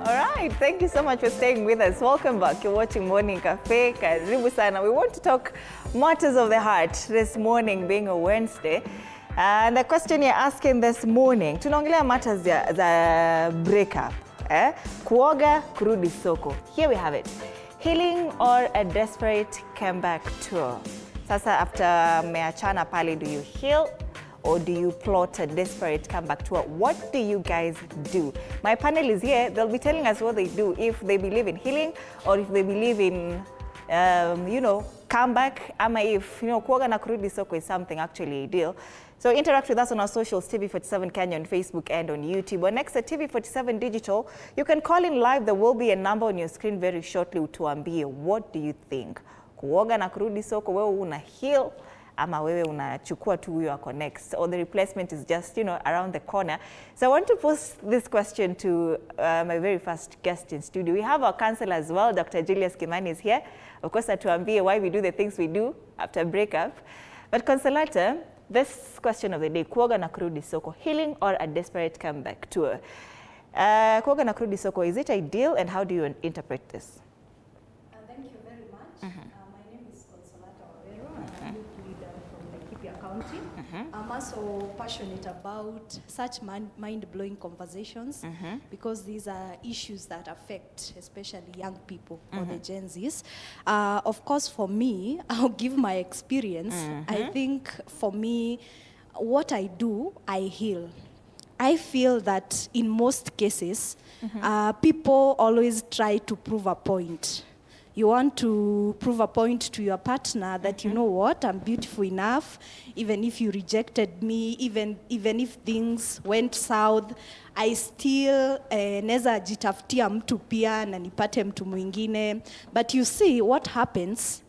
All right, thank you so much for staying with us. Welcome back. You're watching Morning Cafe. Karibu sana. We want to talk matters of the heart this morning, being a Wednesday. And the question you're asking this morning, tunaongelea matters za breakup. Kuoga, Kurudi, Soko. Here we have it. Healing or a desperate comeback tour. Sasa after meachana pale, do you heal or do you plot a desperate comeback tour? What do you guys do? My panel is here. They'll be telling us what they do, if they believe in healing or if they believe in, comeback. Ama if, Kuoga na Kurudi Soko is something actually ideal. So interact with us on our socials, TV47 Kenya on Facebook and on YouTube. Or next at TV47 Digital, you can call in live. There will be a number on your screen very shortly. Utuambie, what do you think? Kuoga na Kurudi Soko, wewe una heal? Ama wewe unachukua tu huyo ako next, or the replacement is just around the corner. So I want to pose this question to my very first guest in studio. We have our counselor as well. Dr. Julius Kimani is here, of course, atuambie why we do the things we do after breakup. But Consolata, this question of the day, Kuoga na Kurudi Soko, healing or a desperate comeback tour? Kuoga na Kurudi Soko, is it ideal, and how do you interpret this? Thank you very much. My name is Consolata Wawero, and I'm youth leader from Laikipia County. I'm also passionate about such mind-blowing conversations because these are issues that affect especially young people or the Gen Zs. Of course, for me, I'll give my experience. I think for me, what I do, I heal. I feel that in most cases, people always try to prove a point. You want to prove a point to your partner that, you know what, I'm beautiful enough, even if you rejected me, even if things went south, I still neza jitafutia mtu pia na nipate mtu mwingine. But you see what happens,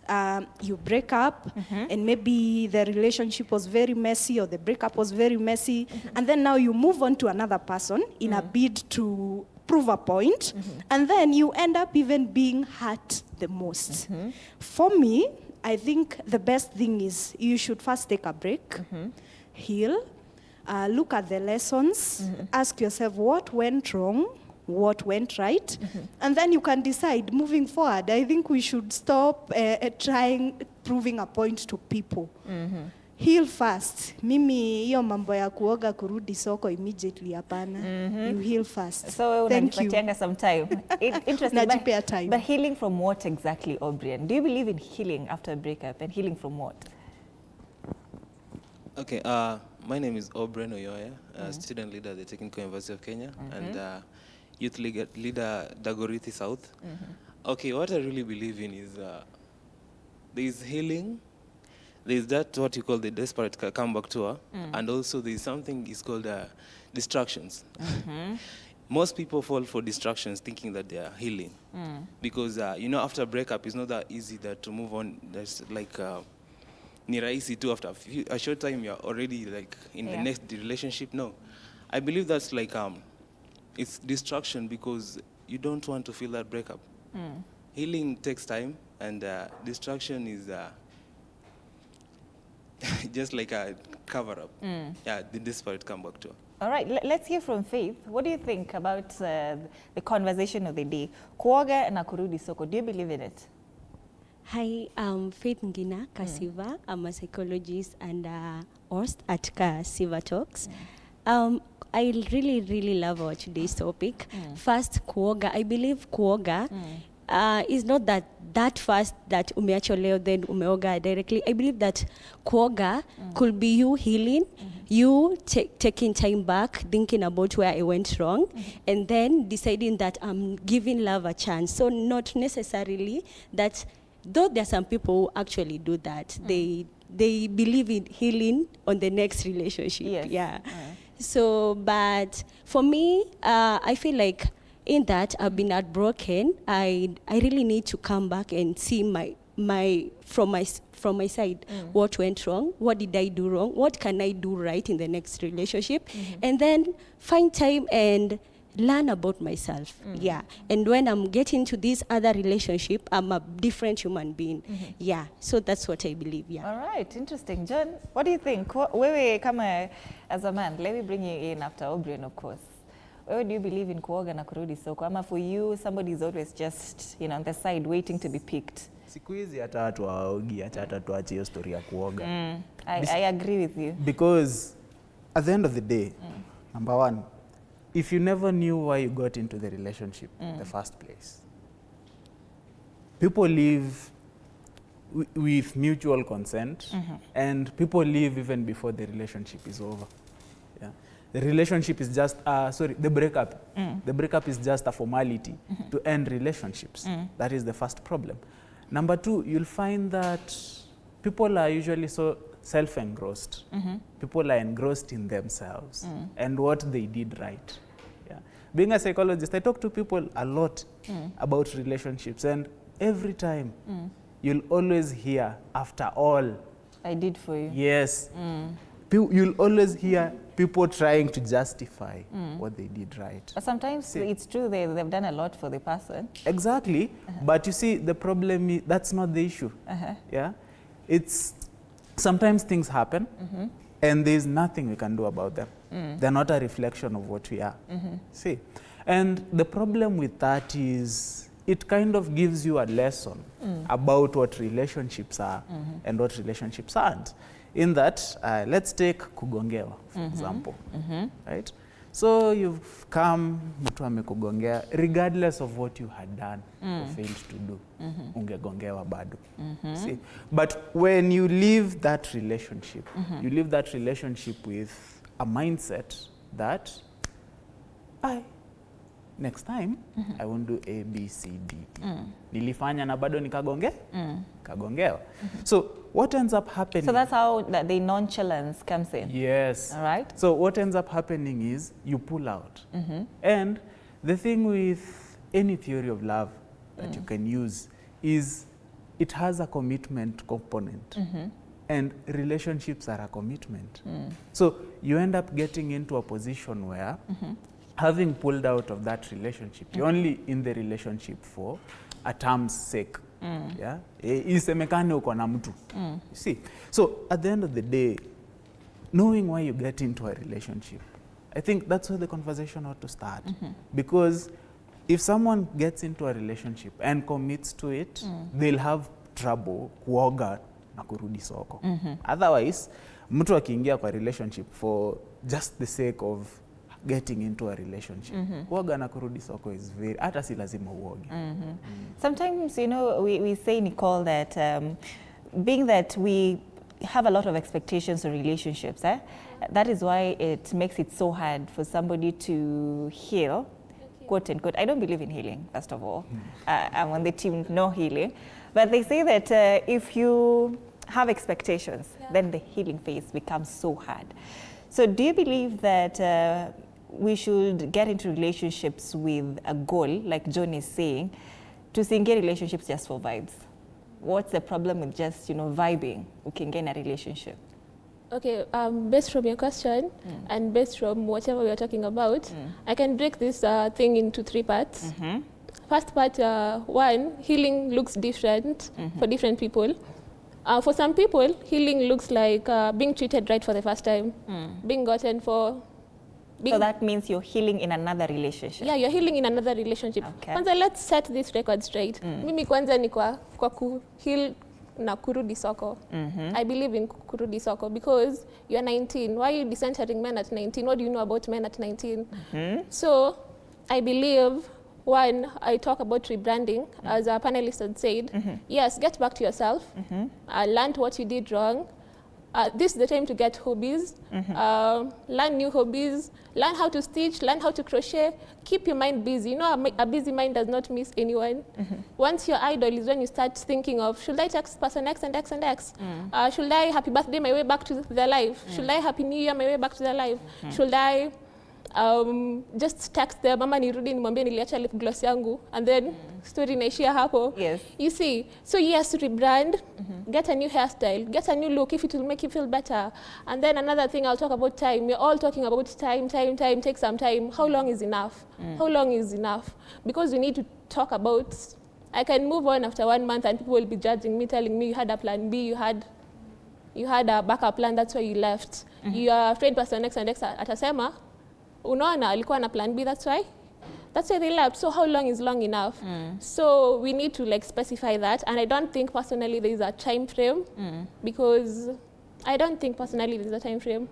you break up and maybe the relationship was very messy or the breakup was very messy, and then now you move on to another person in a bid to prove a point, and then you end up even being hurt the most. For me, I think the best thing is you should first take a break, heal, look at the lessons, ask yourself what went wrong, what went right, and then you can decide moving forward. I think we should stop trying proving a point to people. Heal first. Mimi hiyo mambo ya kuoga kurudi soko immediately hapana. You heal first. So unajipatianga some time. Interesting. Time. But healing from what exactly, O'Brien? Do you believe in healing after a breakup, and healing from what? Okay, my name is O'Brien Oyoya, student leader at the Technical University of Kenya, and youth leader Dagoretti South. Okay, what I really believe in is there is healing. There is that what you call the desperate comeback tour, and also there is something is called distractions. Most people fall for distractions thinking that they are healing, because after a breakup it's not that easy that to move on. That's like ni rahisi too, after a short time you're already like in the next relationship. No, I believe that's like it's distraction because you don't want to feel that breakup. Healing takes time, and distraction is just like a cover-up. The desperate comeback tour. All right, let's hear from Faith. What do you think about the conversation of the day? Kuoga na Kurudi Soko, do you believe in it? Hi, I'm Faith Ngina Kasiva. I'm a psychologist and host at Kasiva Talks. I really love our today's topic. First, Kuoga. I believe Kuoga is not that fast that umeacho leo then umeoga directly. I believe that Kuoga could be you healing, you taking time back, thinking about where I went wrong, and then deciding that I'm giving love a chance. So not necessarily that, though there are some people who actually do that. They believe in healing on the next relationship. Yes. So, but for me, I feel like in that I've been heartbroken. I really need to come back and see from my side what went wrong, what did I do wrong, what can I do right in the next relationship, and then find time and learn about myself. And when I'm getting to this other relationship, I'm a different human being. So that's what I believe. All right, interesting. John, what do you think? Wewe kama as a man, let me bring you in after O'Brien, of course. Where do you believe in Kuoga na Kurudi Soko? Ama for you, somebody is always just, you know, on the side waiting to be picked? Siku hizi hata watu hawaogi, hata tuache hiyo story ya kuoga. I agree with you. Because at the end of the day, number one, if you never knew why you got into the relationship in the first place, people live with mutual consent, and people leave even before the relationship is over. Yeah. The relationship is just, the breakup. The breakup is just a formality to end relationships. That is the first problem. Number two, you'll find that people are usually so self-engrossed. People are engrossed in themselves and what they did right. Yeah. Being a psychologist, I talk to people a lot about relationships, and every time you'll always hear, after all, I did for you. yes. You'll always hear people trying to justify what they did right. But sometimes it's true they've done a lot for the person. Exactly, but you see, the problem is that's not the issue. Yeah, it's sometimes things happen, and there's nothing we can do about them. They're not a reflection of what we are. See, and the problem with that is it kind of gives you a lesson about what relationships are and what relationships aren't. In that, let's take kugongewa, for example, right? So you've come, mtu amekugongea, regardless of what you had done or failed to do, ungegongewa bado. See? But when you leave that relationship, you leave that relationship with a mindset that, next time, I won't do A, B, C, D, E. Nilifanya na bado kagongewa. So what ends up happening? So that's how the nonchalance comes in. Yes. All right. So what ends up happening is you pull out. And the thing with any theory of love that you can use is it has a commitment component. And relationships are a commitment. So you end up getting into a position where having pulled out of that relationship, you're only in the relationship for a term's sake. Yeah? Isemekane uko na mtu. You see? So at the end of the day, knowing why you get into a relationship, I think that's where the conversation ought to start. Because if someone gets into a relationship and commits to it, they'll have trouble kuoga na kurudi soko. Otherwise, mtu akiingia kwa relationship for just the sake of getting into a relationship, kuoga na kurudi soko is very, hata si lazima uoge. Sometimes, you know, we say, Nicole, that being that we have a lot of expectations in relationships, that is why it makes it so hard for somebody to heal, quote unquote. I don't believe in healing, first of all. I'm on the team no healing. But they say that if you have expectations, then the healing phase becomes so hard. So do you believe that we should get into relationships with a goal, like John is saying, to single relationships just for vibes? What's the problem with just, you know, vibing? We can get in a relationship. Okay, based from your question and based from whatever we are talking about, I can break this thing into 3 parts. First part, one, healing looks different for different people. For some people, healing looks like being treated right for the first time, being gotten for. So that means you're healing in another relationship. Yeah, you're healing in another relationship. Okay. Kwanza, let's set this record straight. Mimi kwanza ni kwa heal na kurudi soko. I believe in kurudi soko because you're 19. Why are you decentering men at 19? What do you know about men at 19? So I believe, one, I talk about rebranding, as our panelist had said. Yes, get back to yourself. Learn what you did wrong. This is the time to get hobbies. Learn new hobbies. Learn how to stitch. Learn how to crochet. Keep your mind busy. You know, a busy mind does not miss anyone. Once you're idle is when you start thinking of, should I text person X and X and X? Should I happy birthday my way back to their life? Should I happy new year my way back to their life? Should I just text them, mama nirudi nimwambie niliacha lip gloss yangu, and then story inaishia hapo. Yes. You see, so yes, rebrand, get a new hairstyle, get a new look if it will make you feel better. And then another thing, I'll talk about time. We're all talking about time, take some time. How long is enough? How long is enough? Because we need to talk about, I can move on after 1 month and people will be judging me, telling me you had a plan B, you had a backup plan, that's why you left. You are afraid person X and X atasema, unaona alikuwa na plan B, that's why they left. So how long is long enough? So we need to like specify that, and I don't think personally there is a time frame, because I don't think personally there is a time frame.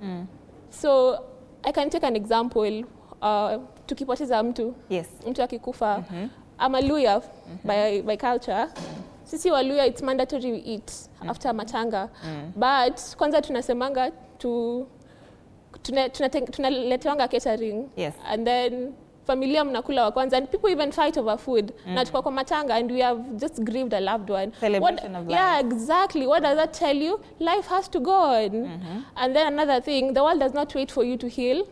So I can take an example. Tukipoteza mtu, Yes. mtu akikufa, I'm a Luya by culture. Sisi wa Luya, it's mandatory we eat after matanga. But kwanza tunasemanga tunaleteanga catering. Yes. And then familia mnakula wa kwanza, and people even fight over food. Na tuko kwa matanga and we have just grieved a loved one. Celebration of life. Yeah, exactly. What does that tell you? Life has to go on. And then another thing, the world does not wait for you to heal.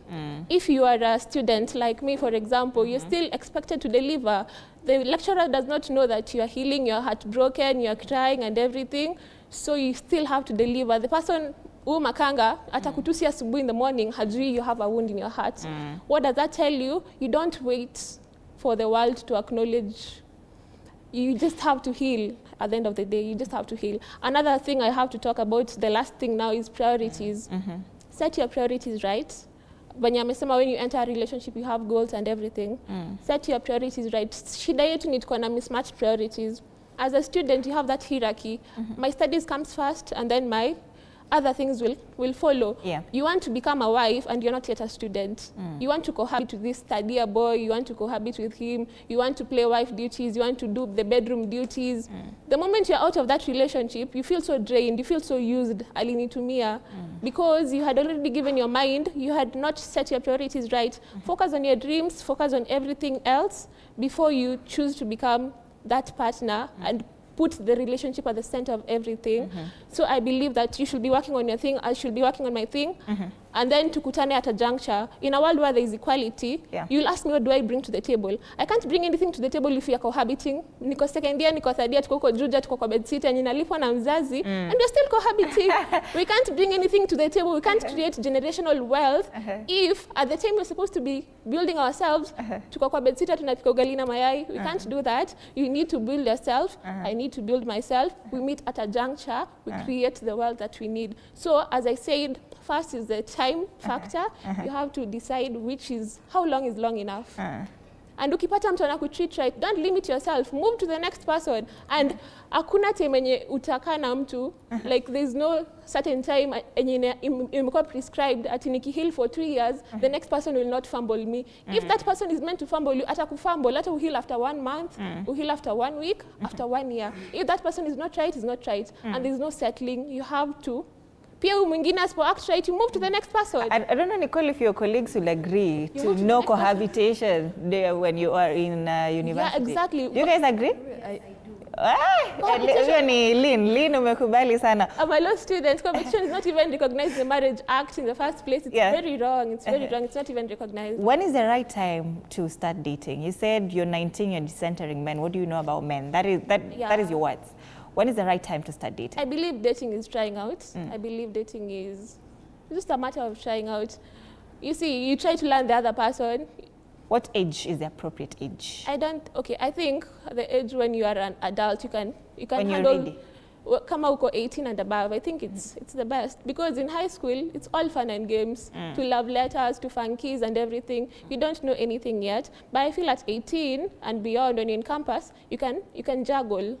If you are a student like me, for example, you're still expected to deliver. The lecturer does not know that you are healing, you're heartbroken, you're crying and everything. So you still have to deliver. The person makanga atakutusi asubuhi in the morning, hajui you have a wound in your heart. What does that tell you? You don't wait for the world to acknowledge. You just have to heal. At the end of the day, you just have to heal. Another thing I have to talk about, the last thing now, is priorities. Set your priorities right. When you enter a relationship, you have goals and everything. Set your priorities right. Shida yetu ni tuko na mismatched priorities. As a student, you have that hierarchy. My studies comes first, and then my other things will follow. Yeah. You want to become a wife and you're not yet a student. You want to cohabit with this studier boy, you want to cohabit with him, you want to play wife duties, you want to do the bedroom duties. The moment you're out of that relationship, you feel so drained, you feel so used, alinitumia, because you had already given your mind, you had not set your priorities right. Focus on your dreams, focus on everything else before you choose to become that partner and put the relationship at the center of everything. So I believe that you should be working on your thing, I should be working on my thing, and then tukutane at a juncture. In a world where there is equality, you'll ask me, what do I bring to the table? I can't bring anything to the table if you are cohabiting. Niko second year, niko third year, tuko huko Juja, tuko kwa bedsitter, ninalipwa na mzazi, and we're still cohabiting. We can't bring anything to the table. We can't create generational wealth if at the time we're supposed to be building ourselves, tuko kwa bedsitter, tunapika ugali na mayai. We can't do that. You need to build yourself. I need to build myself. We meet at a juncture. We create the world that we need. So as I said, first is the time factor. You have to decide how long is long enough. And ukipata mtu anakutreat right, don't limit yourself. Move to the next person. And hakuna time enye utakaa na mtu, like there's no certain time enye imekuwa prescribed ati nikiheal for 2 years, the next person will not fumble me. If that person is meant to fumble you, atakufumble, ata uheal after 1 month, uheal after 1 week, after 1 year. If that person is not right, is not right. And there's no settling. You have to pia mwingine asipo act right, you move to the next person. I don't know, Nicole, if your colleagues will agree to no cohabitation there when you are in university. Yeah, exactly. Do you guys agree? I do. Hiyo ni Lynn umekubali sana. I'm a law student. Cohabitation is not even recognized in the Marriage Act in the first place. It's very wrong. It's very wrong. It's not even recognized. When is the right time to start dating? You said you're 19, you're disentering men. What do you know about men? That is your words. When is the right time to start dating? I believe dating is trying out. I believe dating is just a matter of trying out. You see, you try to learn the other person. What age is the appropriate age? I think the age when you are an adult, you can when handle. You're ready. Kama uko 18 and above, I think it's the best, because in high school it's all fun and games, to love letters, to funkies and everything. You don't know anything yet, but I feel at 18 and beyond, when you're in campus, you can juggle.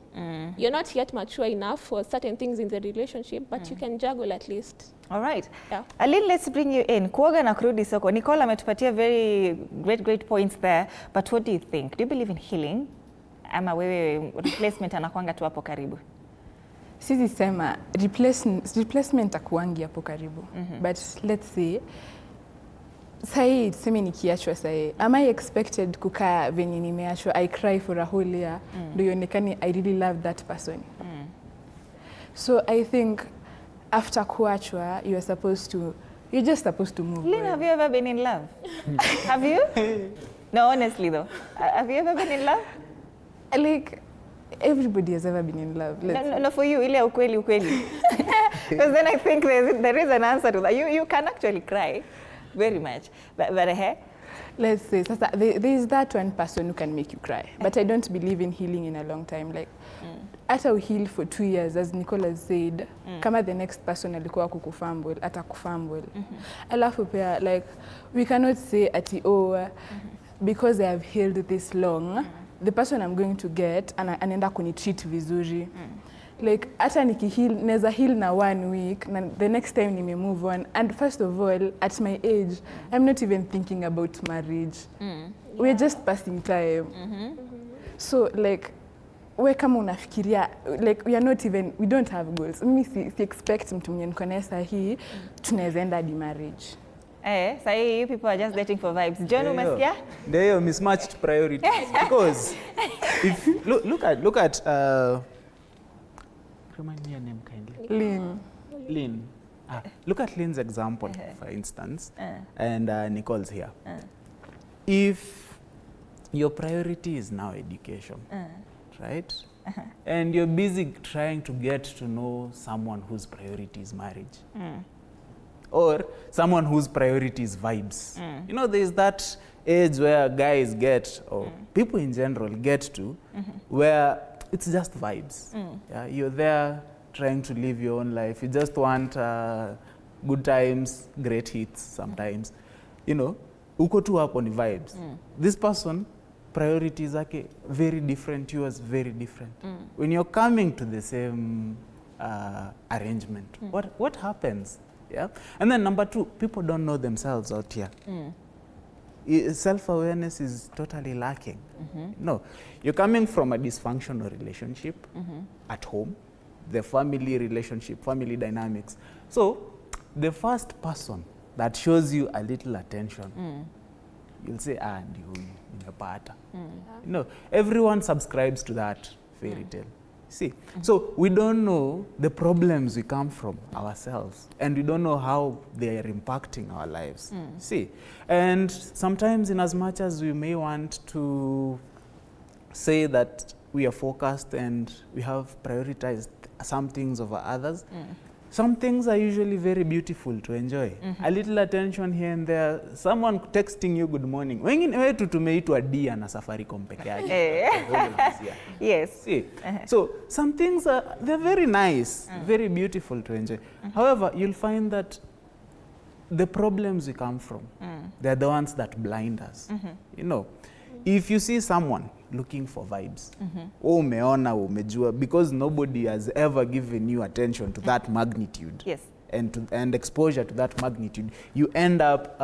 You're not yet mature enough for certain things in the relationship, but you can juggle at least. All right. Yeah. Aline, let's bring you in. Kuoga na Kurudi Soko. Nicole ametupatia very great points there, but what do you think? Do you believe in healing? Ama wewe replacement anakuanga tu hapo karibu? Sisi sema replacement akuangi hapo karibu. But let's say sahi tuseme nikiachwa sahi, am I expected kukaa venye nimeachwa, I cry for a whole year ndio ionekane I really love that person? So I think after kuachwa you're just supposed to move. Lynn, have you ever been in love? Have you? No, honestly though. Have you ever been in love? Like everybody has ever been in love. No, for you, ile ukweli. Because then I think there is an answer to that. You can actually cry very much. But let's say, there is that one person who can make you cry. But I don't believe in healing in a long time. Like, hata uheal for 2 years, as Nicholas said, kama the next person alikuwa kukufumble, atakufumble. Alafu pia, like, we cannot say ati, because I have healed this long, the person I'm going to get, anaenda kunitreat vizuri. Like, hata nikihil, neza heal na 1 week, na the next time nime move on. And first of all, at my age, I'm not even thinking about marriage. We're just passing time. So, like, we kama unafikiria, like, we are not even, we don't have goals. Mimi si expect mtu mwenye niko naye sahi, tunaweza enda hadi marriage. Sahi, you people are just dating for vibes. John, umesikia? There are mismatched priorities. Because if look at remind me your name kindly. Lynn. Look at Lynn's example, for instance, and Nicole's here. If your priority is now education, right? And you're busy trying to get to know someone whose priority is marriage. Or someone whose priority is vibes. You know, there's that age where guys get, or people in general get to, where it's just vibes. Yeah, you're there trying to live your own life. You just want good times, great hits sometimes. You know, uko tu hapo ni vibes. This person, priorities are very different, yours very different. When you're coming to the same arrangement, what happens? Yeah, and then number 2, people don't know themselves out here. Self-awareness is totally lacking. No, you're coming from a dysfunctional relationship at home, the family relationship, family dynamics. So the first person that shows you a little attention, you'll say, ndio nimepata. You know, everyone subscribes to that fairy tale. See, so we don't know the problems we come from ourselves, and we don't know how they are impacting our lives. See, and sometimes in as much as we may want to say that we are focused and we have prioritized some things over others, some things are usually very beautiful to enjoy. A little attention here and there, someone texting you good morning. Wengine wetu tumeitwa dia na Safaricom peke yake. Yes. See, so some things they're very nice, very beautiful to enjoy. However, you'll find that the problems we come from, they're the ones that blind us. You know, if you see someone looking for vibes, umeona, umejua, because nobody has ever given you attention to that magnitude. Yes. And exposure to that magnitude, you end up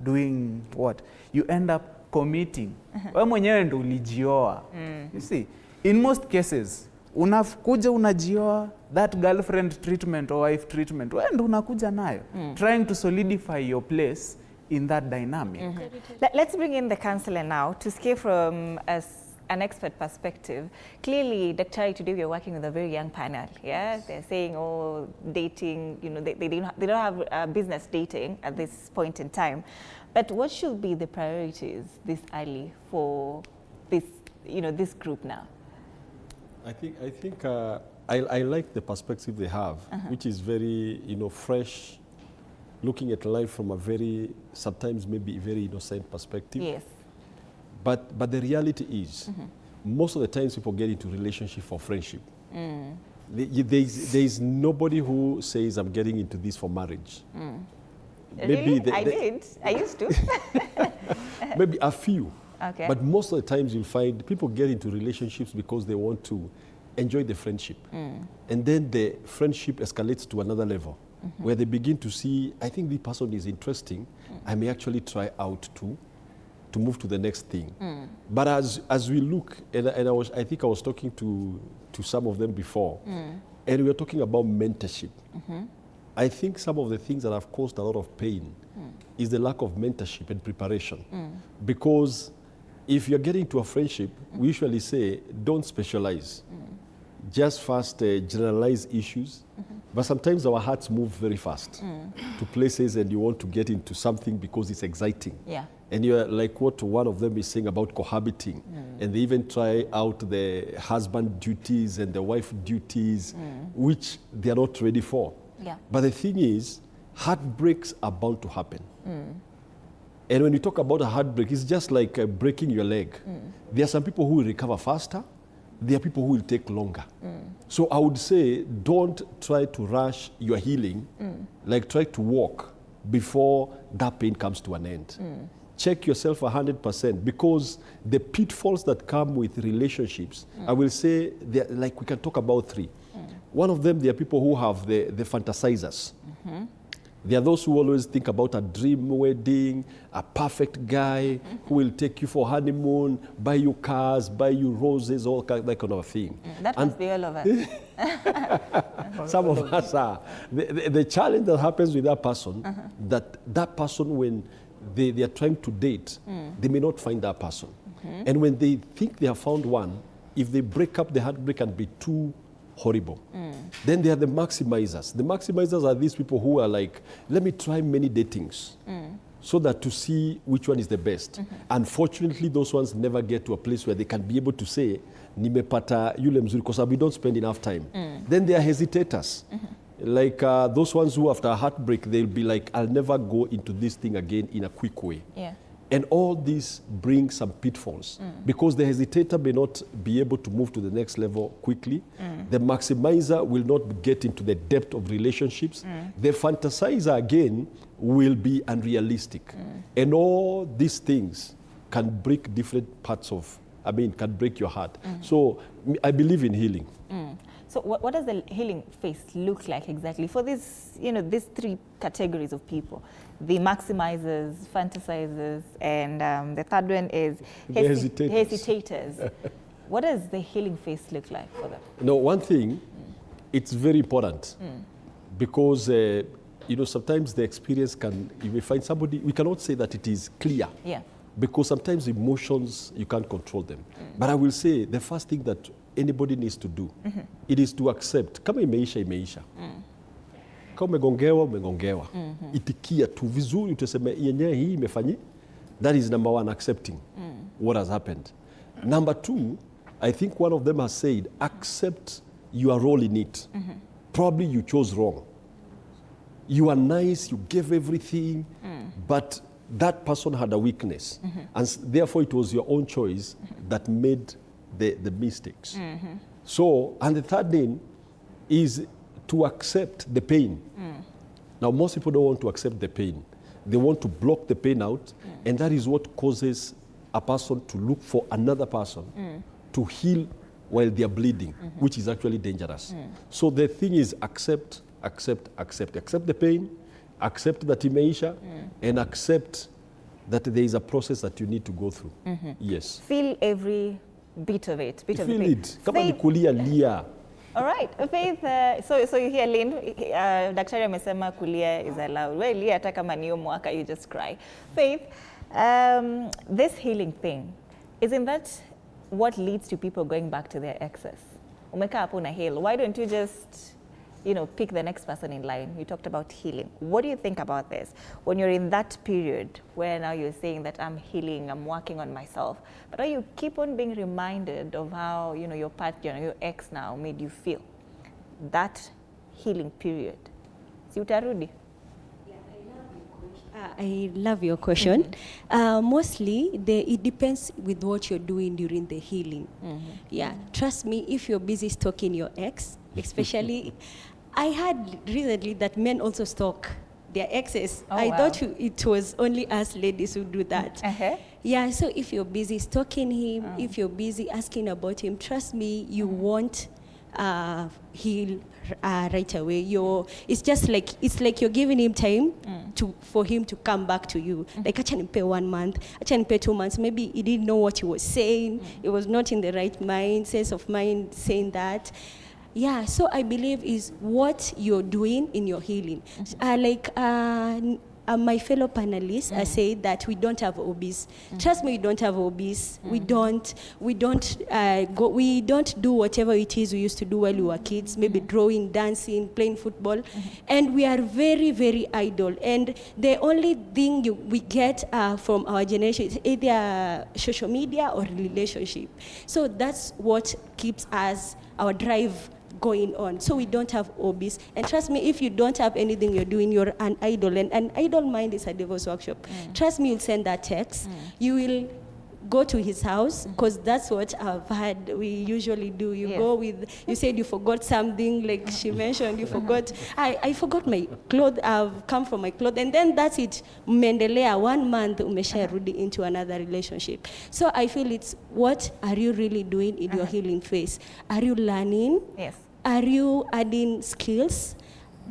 doing what? You end up committing. Wewe mwenyewe ndo ulijioa. You see, in most cases, unakuja unajioa, that girlfriend treatment or wife treatment, wewe ndo unakuja nayo, trying to solidify your place in that dynamic. Let's bring in the counselor now to scale from an expert perspective. Clearly, Dr. today we are working with a very young panel. Yeah, they're saying, dating. You know, they don't have business dating at this point in time. But what should be the priorities this early for this, this group now? I think I like the perspective they have, which is very fresh, looking at life from a very, sometimes maybe very innocent perspective. Yes. But the reality is, most of the times people get into relationship for friendship. There is nobody who says, I'm getting into this for marriage. Maybe really? I used to. Maybe a few. Okay. But most of the times you'll find people get into relationships because they want to enjoy the friendship. And then the friendship escalates to another level, where they begin to see, I think this person is interesting, I may actually try out to move to the next thing. But as we look, and I think I was talking to some of them before, and we were talking about mentorship. I think some of the things that have caused a lot of pain is the lack of mentorship and preparation. Because if you're getting to a friendship, we usually say, don't specialize. Just first generalize issues. But sometimes our hearts move very fast to places, and you want to get into something because it's exciting. Yeah. And you're like what one of them is saying about cohabiting. And they even try out the husband duties and the wife duties, which they are not ready for. Yeah. But the thing is, heartbreaks are bound to happen. And when you talk about a heartbreak, it's just like breaking your leg. There are some people who will recover faster. there are people who will take longer. So I would say, don't try to rush your healing, like try to walk before that pain comes to an end. Check yourself 100%, because the pitfalls that come with relationships, I will say, like we can talk about 3. One of them, there are people who have the fantasizers. There are those who always think about a dream wedding, a perfect guy who will take you for honeymoon, buy you cars, buy you roses, all that kind of thing. That must be all of us. Some of us are. The challenge that happens with that person, that person, when they are trying to date, they may not find that person. And when they think they have found one, if they break up, the heartbreak can be too horrible. Then there are the maximizers. The maximizers are these people who are like, let me try many datings so that to see which one is the best. Unfortunately, those ones never get to a place where they can be able to say, nimepata yule mzuri, because we don't spend enough time. Then there are hesitators. Like those ones who after a heartbreak, they'll be like, I'll never go into this thing again in a quick way. Yeah. And all this brings some pitfalls because the hesitator may not be able to move to the next level quickly. The maximizer will not get into the depth of relationships. The fantasizer, again, will be unrealistic. And all these things can break different parts of, can break your heart. So I believe in healing. So what does the healing phase look like exactly for these, these 3 categories of people? The maximizers, fantasizers, and the third one is The hesitators. What does the healing phase look like for them? No, one thing, it's very important because, sometimes the experience can, if we find somebody, we cannot say that it is clear. Yeah. Because sometimes emotions, you can't control them. But I will say the first thing that anybody needs to do, it is to accept. Kama imeisha, imeisha. Kama umegongewa. Itikia tu vizuri, utasema yenyewe hii imefanyi. That is number 1, accepting what has happened. Number 2, I think one of them has said, accept your role in it. Probably you chose wrong. You are nice, you gave everything, but that person had a weakness. And therefore it was your own choice that made the mistakes. So, and the third thing is to accept the pain. Now, most people don't want to accept the pain. They want to block the pain out, and that is what causes a person to look for another person to heal while they are bleeding, which is actually dangerous. So the thing is accept. Accept the pain, accept that imeisha, and accept that there is a process that you need to go through. Yes. Feel every bit of it. Feel it. Kama ni kulia, lia. All right, Faith, so you hear Lynn, daktari amesema kulia is allowed. Well, lia hata kama niyo mwaka, you just cry. Faith, this healing thing, isn't that what leads to people going back to their exes? Umekaa hapo na heal. Why don't you just, pick the next person in line? You talked about healing. What do you think about this? When you're in that period where now you're saying that I'm healing, I'm working on myself, but you keep on being reminded of how, your partner, your ex now made you feel. That healing period. Si utarudi? I love your question. Mostly, it depends with what you're doing during the healing. Yeah, trust me, if you're busy stalking your ex, especially, I heard recently that men also stalk their exes. I thought it was only us ladies who do that. Yeah, so if you're busy stalking him, if you're busy asking about him, trust me, you won't heal right away. It's like you're giving him time for him to come back to you. Like acha nimpe 1 month, acha nimpe 2 months. Maybe he didn't know what he was saying. He was not in the right sense of mind saying that. Yeah, so I believe is what you're doing in your healing. My fellow panelists say that we don't have hobbies. Trust me, we don't have hobbies. We don't do whatever it is we used to do while we were kids. Maybe drawing, dancing, playing football, and we are very, very idle. And the only thing we get from our generation is either social media or relationship. So that's what keeps our drive going on. So we don't have hobbies. And trust me, if you don't have anything you're doing, you're an idle. And an idle mind is a devil's workshop. Trust me, you'll send that text. You will go to his house, because that's what I've heard we usually do. You go with, you said you forgot something, like she mentioned, you forgot, I forgot my clothes, I've come from my clothes, and then that's it. Mendelea, 1 month, umesharudi into another relationship. So I feel it's, what are you really doing in your healing phase? Are you learning? Yes. Are you adding skills?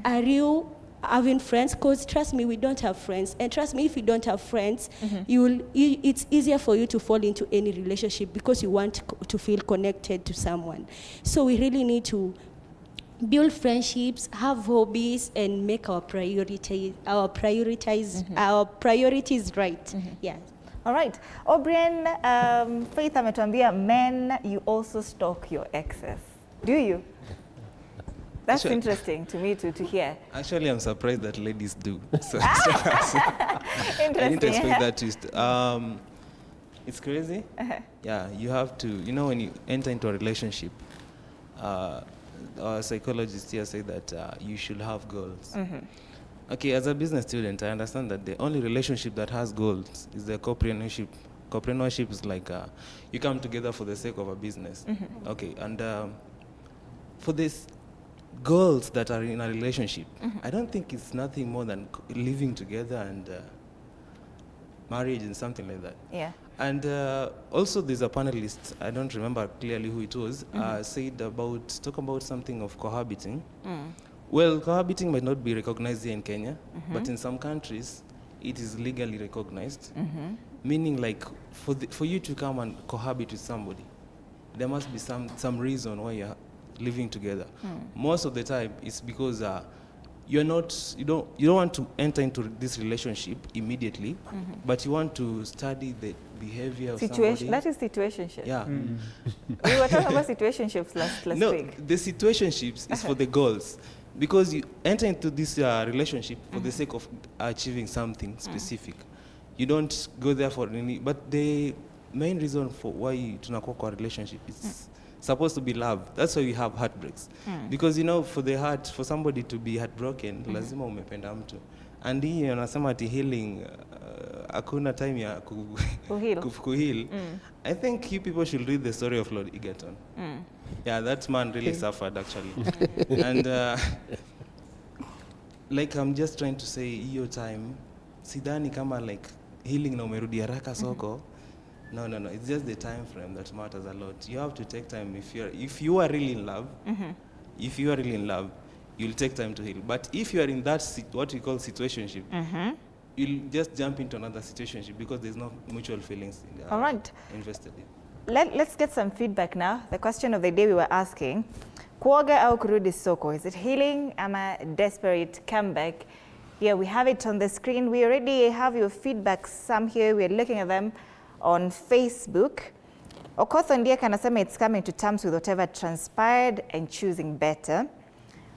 Are you having friends? Because trust me, we don't have friends. And trust me, if you don't have friends, it's easier for you to fall into any relationship because you want to feel connected to someone. So we really need to build friendships, have hobbies, and make our priorities right. Yeah. All right. O'Brien, Faith ametuambia, men, you also stalk your exes. Do you? That's Actually, interesting to me to hear. Actually, I'm surprised that ladies do. So, Interesting. I didn't expect that twist. It's crazy. Yeah, you have to, you know, when you enter into a relationship, our psychologists here say that you should have goals. Okay, as a business student, I understand that the only relationship that has goals is the co-preneurship. Co-preneurship is like you come together for the sake of a business. Okay, and for this goals that are in a relationship, I don't think it's nothing more than living together and marriage and something like that. Yeah. And also there's a panelist, I don't remember clearly who it was, talk about something of cohabiting. Well, cohabiting might not be recognized here in Kenya, but in some countries it is legally recognized. Meaning, like, for you to come and cohabit with somebody, there must be some reason why you're living together. Most of the time it's because you don't want to enter into this relationship immediately, but you want to study the behavior of somebody. That is situationship. Yeah. We were talking about situationships last week. The situationships is for the goals. Because you enter into this relationship for the sake of achieving something specific. You don't go there for any, but the main reason for why you tunakuwa kwa relationship is supposed to be love. That's why we have heartbreaks. Because, you know, for somebody to be heartbroken, lazima umependa mtu. And hii anasema ati healing, hakuna time ya kuheal. I think you people should read the story of Lord Egerton. Yeah, that man really suffered actually. And like, I'm just trying to say, your time, sidhani kama like healing na umerudi haraka Soko. No. It's just the time frame that matters a lot. You have to take time if you are really in love. If you are really in love, you'll take time to heal. But if you are in that what we call situationship, you'll just jump into another situationship because there's no mutual feelings All right. invested in. Let's get some feedback now. The question of the day we were asking, Kuoga au Kurudi Soko, is it healing? Am I desperate comeback? Here we have it on the screen. We already have your feedback, some here. We're looking at them on Facebook. Okoth Ndieka anasema it's coming to terms with whatever transpired and choosing better.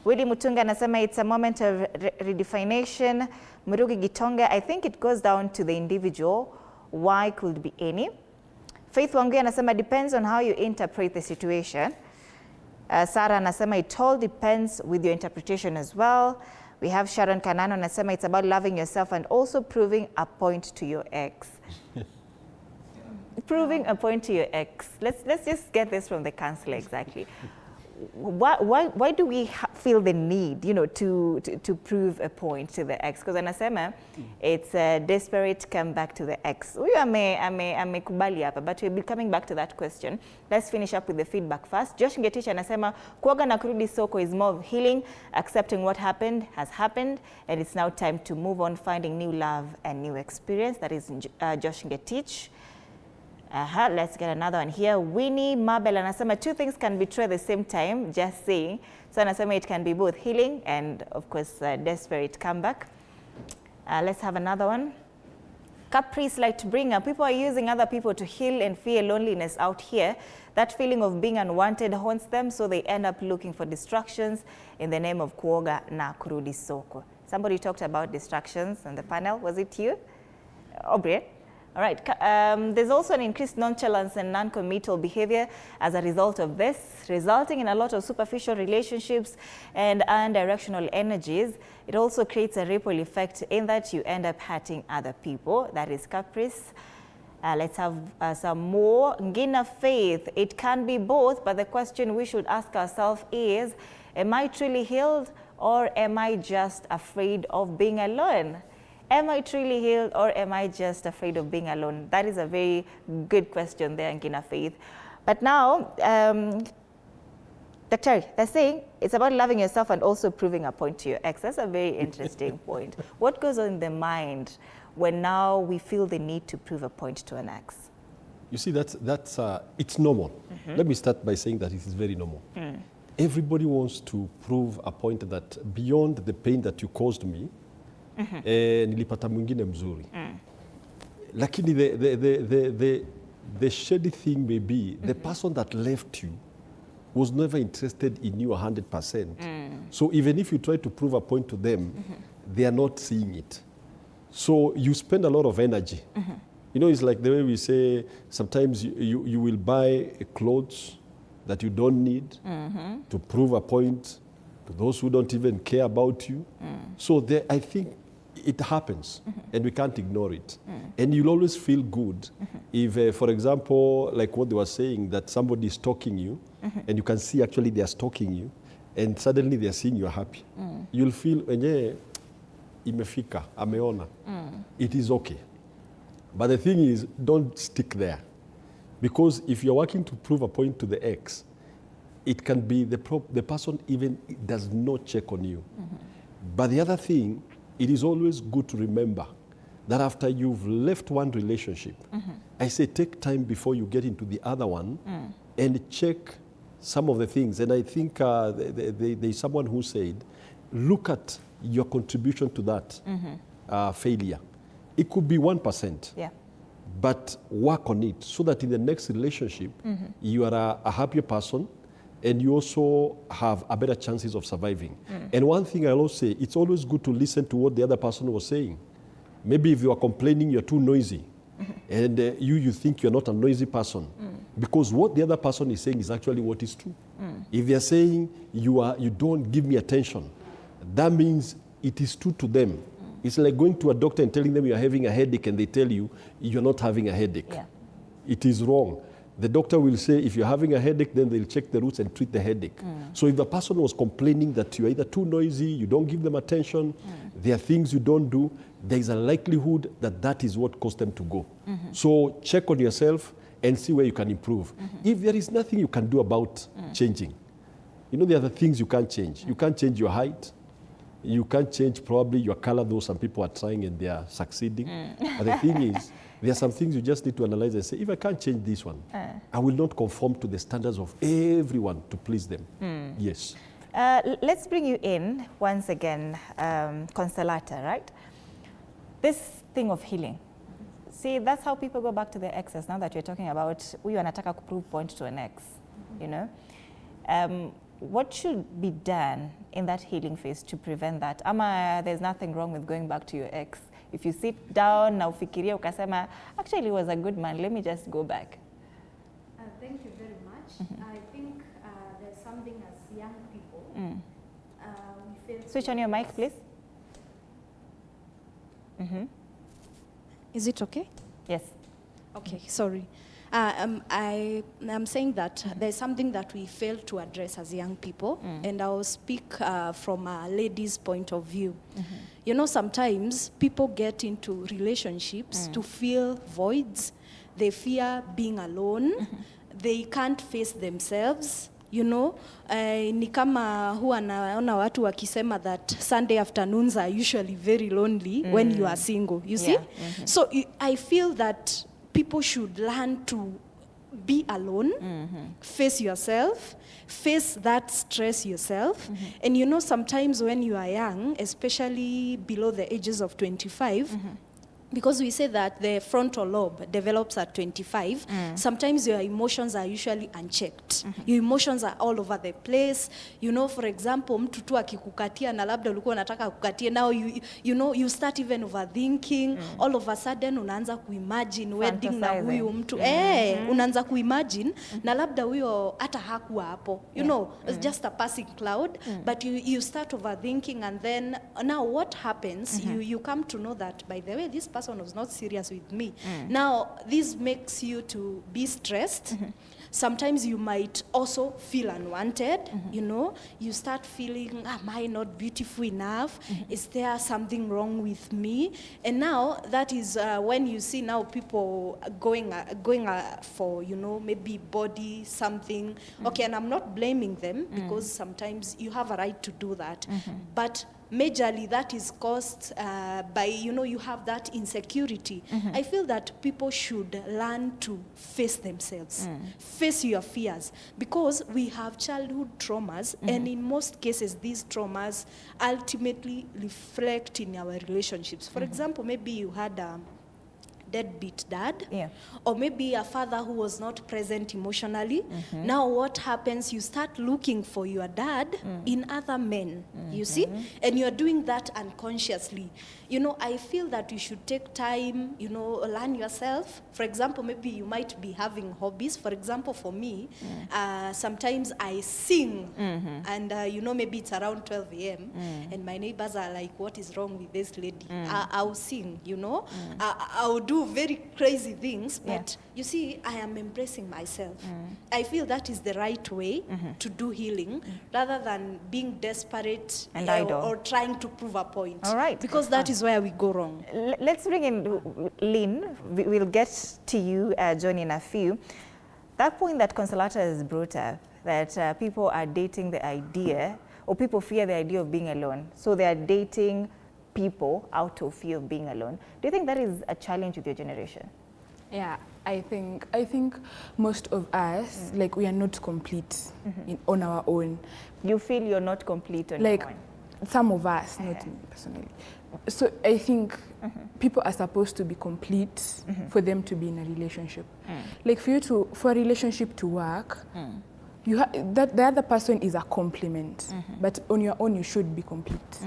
Willy Mutunga anasema it's a moment of redefinition. Murugi Gitonga, I think it goes down to the individual. Why could be any? Faith Wangi anasema depends on how you interpret the situation. Sarah anasema it all depends with your interpretation as well. We have Sharon Kanano anasema it's about loving yourself and also proving a point to your ex. Proving a point to your ex. Let's just get this from the counselor exactly. Why do we feel the need, you know, to prove a point to the ex? Because anasema it's a desperate comeback to the ex. Huyu amekubali hapa, but we'll be coming back to that question. Let's finish up with the feedback first. Josh Ngetich anasema Kuoga na Kurudi Soko is more of healing, accepting what happened has happened, and it's now time to move on, finding new love and new experience. That is Josh Ngetich. Let's get another one here. Winnie Mabel anasema two things can be true at the same time, just saying. So anasema it can be both healing and of course desperate comeback. Let's have another one. Caprice like to bring up, people are using other people to heal and fear loneliness out here. That feeling of being unwanted haunts them, so they end up looking for distractions in the name of Kuoga na Kurudi Soko. Somebody talked about distractions on the panel. Was it you? Aubrey? All right, there's also an increased nonchalance and non-committal behavior as a result of this, resulting in a lot of superficial relationships and unidirectional energies. It also creates a ripple effect in that you end up hurting other people. That is Caprice. Let's have some more. Ngina Faith, it can be both, but the question we should ask ourselves is, am I truly healed or am I just afraid of being alone? Am I truly healed or am I just afraid of being alone? That is a very good question there, Ngina Faith. But now, Dr. they're saying it's about loving yourself and also proving a point to your ex. That's a very interesting point. What goes on in the mind when now we feel the need to prove a point to an ex? You see, it's normal. Let me start by saying that it is very normal. Everybody wants to prove a point that beyond the pain that you caused me, nilipata mwingine mzuri. Lakini the shady thing may be the person that left you was never interested in you 100%. So even if you try to prove a point to them, they are not seeing it. So you spend a lot of energy. You know, it's like the way we say, sometimes you will buy clothes that you don't need to prove a point to those who don't even care about you. So I think it happens, and we can't ignore it. And you'll always feel good if, for example, like what they were saying, that somebody is stalking you, and you can see actually they are stalking you, and suddenly they are seeing you're happy. You'll feel, imefika, ameona. It is okay. But the thing is, don't stick there. Because if you're working to prove a point to the ex, it can be the person even does not check on you. But the other thing, it is always good to remember that after you've left one relationship, I say take time before you get into the other one and check some of the things. And I think there's someone who said, look at your contribution to that failure. It could be 1%. Yeah. But work on it so that in the next relationship, you are a happier person and you also have a better chances of surviving. And one thing I'll also say, it's always good to listen to what the other person was saying. Maybe if you are complaining you're too noisy, and you think you're not a noisy person, because what the other person is saying is actually what is true. If they're saying you don't give me attention, that means it is true to them. It's like going to a doctor and telling them you're having a headache and they tell you you're not having a headache. Yeah. It is wrong. The doctor will say if you're having a headache, then they'll check the roots and treat the headache. So if the person was complaining that you're either too noisy, you don't give them attention, there are things you don't do, there is a likelihood that that is what caused them to go. So check on yourself and see where you can improve. If there is nothing you can do about changing, you know, there are the things you can't change. You can't change your height. You can't change probably your color, though some people are trying and they are succeeding. But the thing is, there are some things you just need to analyze and say, if I can't change this one, I will not conform to the standards of everyone to please them. Yes. Let's bring you in once again, Consolata, right? This thing of healing. See, that's how people go back to their exes now that you're talking about, we wanataka to prove point to an ex, you know? What should be done in that healing phase to prevent that? Ama, there's nothing wrong with going back to your ex. If you sit down na ufikiria ukasema, actually he was a good man, let me just go back. Thank you very much. I think there's something as young people, we fail. Switch on your mic, please. Is it okay? Yes. Okay, sorry. I'm saying that there's something that we fail to address as young people, and I'll speak from a lady's point of view. You know, sometimes people get into relationships to fill voids. They fear being alone. They can't face themselves. You know, ni kama huwa naona watu wakisema that Sunday afternoons are usually very lonely when you are single, you see? So I feel that people should learn to be alone, face yourself, face that stress yourself. And you know, sometimes when you are young, especially below the ages of 25, because we say that the frontal lobe develops at 25, sometimes your emotions are usually unchecked. Your emotions are all over the place. You know, for example, mtu tu akikukatia na labda ulikuwa unataka kukatia, now you know, you start even overthinking. All of a sudden unaanza kuimagine wedding na huyu mtu. Unaanza kuimagine na labda huyo hata hakuwa hapo. You know, it's just a passing cloud, but you start overthinking, and then now what happens, you come to know that, by the way, this person person was not serious with me. Now, this makes you to be stressed. Sometimes you might also feel unwanted, you know. You start feeling, am I not beautiful enough? Is there something wrong with me? And now that is when you see now people going for, you know, maybe body, something. Okay, and I'm not blaming them because sometimes you have a right to do that. But majorly that is caused by, you know, you have that insecurity. I feel that people should learn to face themselves, face your fears, because we have childhood traumas, and in most cases these traumas ultimately reflect in our relationships. For example, maybe you had a deadbeat dad, or maybe a father who was not present emotionally. Now what happens, you start looking for your dad in other men, you see, and you're doing that unconsciously. You know, I feel that you should take time, you know, learn yourself. For example, maybe you might be having hobbies. For example, for me, sometimes I sing, and you know, maybe it's around 12 a.m. and my neighbors are like, what is wrong with this lady? I'll sing, you know, I'll do very crazy things, but you see, I am embracing myself. I feel that is the right way to do healing, rather than being desperate And or trying to prove a point. All right. Because that is where we go wrong. Let's bring in Lynn. We'll get to you, John, in a few. That point that Consolata has brought up, that people are dating the idea, or people fear the idea of being alone. So they are dating people out of fear of being alone. Do you think that is a challenge with your generation? Yeah, I think most of us, like, we are not complete on our own. You feel you're not complete on Like, your own? some of us, not me personally. So I think people are supposed to be complete for them to be in a relationship. Like, for a relationship to work, that the other person is a complement, but on your own you should be complete.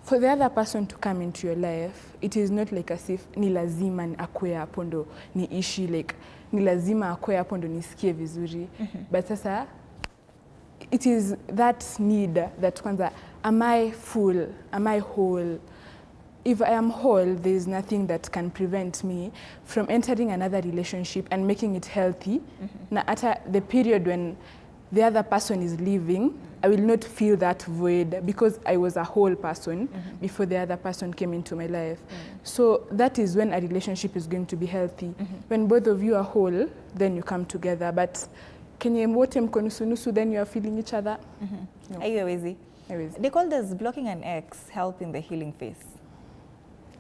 For the other person to come into your life, it is not like as if ni lazima akue hapo ndo niishi, like ni lazima akue hapo ndo nisikie vizuri. But sasa, it is that need that kwanza, am I full? Am I whole? If I am whole, there is nothing that can prevent me from entering another relationship and making it healthy. Na at the period when the other person is leaving, I will not feel that void because I was a whole person before the other person came into my life. So that is when a relationship is going to be healthy. When both of you are whole, then you come together. But kenye wote mko nusu, then you are feeling each other. No. Are you awezi? They call this blocking an ex help in the healing phase.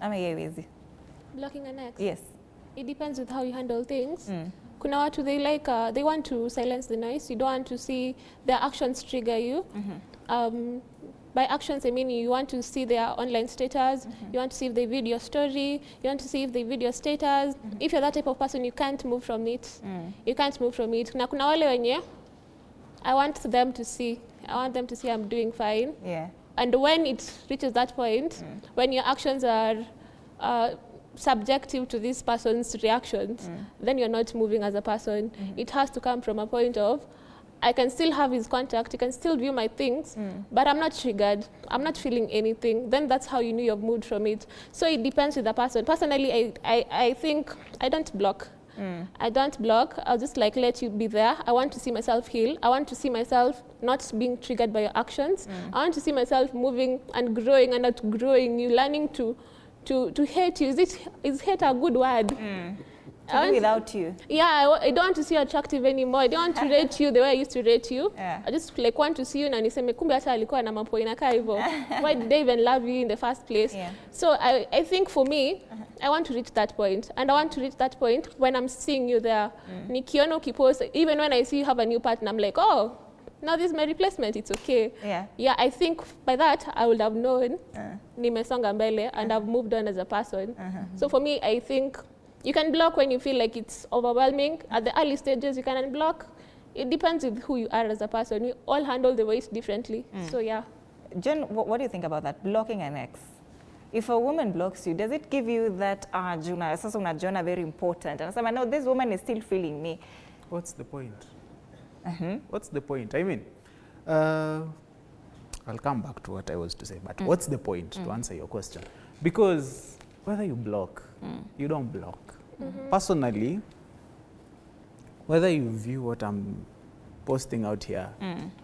Am I awezi? Blocking an ex? Yes. It depends with how you handle things. Kuna watu, they want to silence the noise. You don't want to see their actions trigger you. By actions, I mean you want to see their online status, you want to see if they viewed your story, you want to see if they viewed your status. If you're that type of person, you can't move from it. You can't move from it. Na kuna wale wenye, I want them to see I'm doing fine. Yeah. And when it reaches that point, when your actions are subjective to this person's reactions, then you're not moving as a person. It has to come from a point of, I can still have his contact, he can still view my things, but I'm not triggered, I'm not feeling anything. Then that's how you know you've moved from it. So it depends with the person. Personally, I think I don't block. I don't block, I'll just like let you be there. I want to see myself heal. I want to see myself not being triggered by your actions. I want to see myself moving and growing and outgrowing you, learning to hate you. Is hate a good word? To do without you. Yeah, I don't want to see you attractive anymore. I don't want to rate you the way I used to rate you. Yeah. I just like want to see you na niseme kumbe hata alikuwa na mambo inakaa hivyo. Why did they even love you in the first place? Yeah. So I think for me, I want to reach that point. And I want to reach that point when I'm seeing you there. Nikiona ukipost, even when I see you have a new partner, I'm like, oh, now this is my replacement, it's okay. Yeah. Yeah, I think by that I would have known nimesonga mbele and I've moved on as a person. So for me, I think you can block when you feel like it's overwhelming. At the early stages, you can unblock. It depends with who you are as a person. We all handle the weight differently. So yeah. Jen, what do you think about that, blocking an ex? If a woman blocks you, does it give you that, Juna, sasa unajiona very important? And I know this woman is still feeling me. What's the point? What's the point? I mean, I'll come back to what I was to say, but what's the point to answer your question? Because whether you block, you don't block. Personally, whether you view what I'm posting out here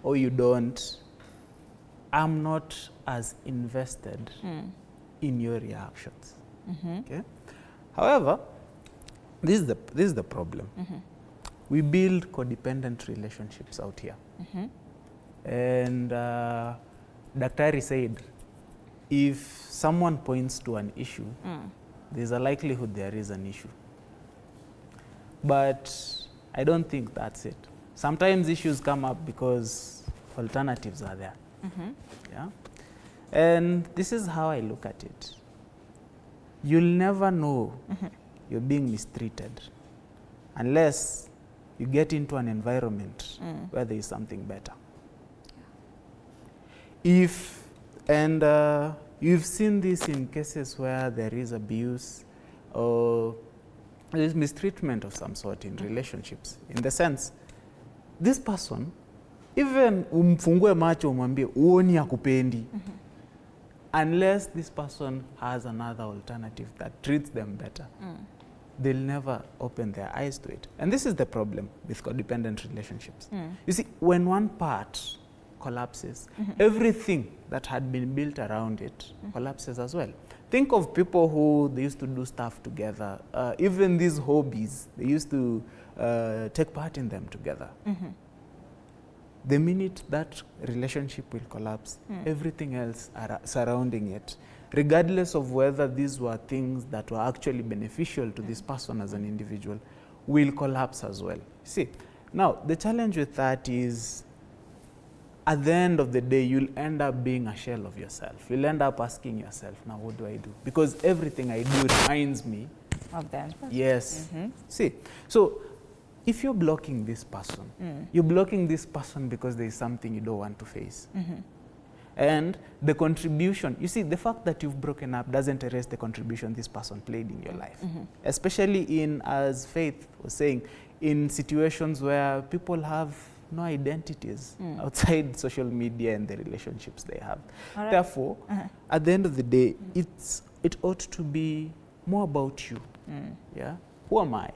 or you don't, I'm not as invested in your reactions. Okay? However, this is the problem. We build codependent relationships out here. And Daktari said, if someone points to an issue, there's a likelihood there is an issue. But I don't think that's it. Sometimes issues come up because alternatives are there. Yeah? And this is how I look at it. You'll never know you're being mistreated unless you get into an environment where there is something better. You've seen this in cases where there is abuse or there is mistreatment of some sort in relationships, in the sense, this person, even umfungue macho umwambie uoni akupendi, unless this person has another alternative that treats them better, they'll never open their eyes to it. And this is the problem with codependent relationships. You see, when one part collapses, everything that had been built around it collapses as well. Think of people who they used to do stuff together, even these hobbies, they used to take part in them together. The minute that relationship will collapse, everything else surrounding it, regardless of whether these were things that were actually beneficial to this person as an individual, will collapse as well. See, now the challenge with that is, at the end of the day, you'll end up being a shell of yourself. You'll end up asking yourself, now what do I do? Because everything I do reminds me of them. Yes. See, so if you're blocking this person, you're blocking this person because there is something you don't want to face. And the contribution, you see, the fact that you've broken up doesn't erase the contribution this person played in your life. Especially in, as Faith was saying, in situations where people have no identities outside social media and the relationships they have. Right. Therefore, at the end of the day, it ought to be more about you. Yeah? Who am I?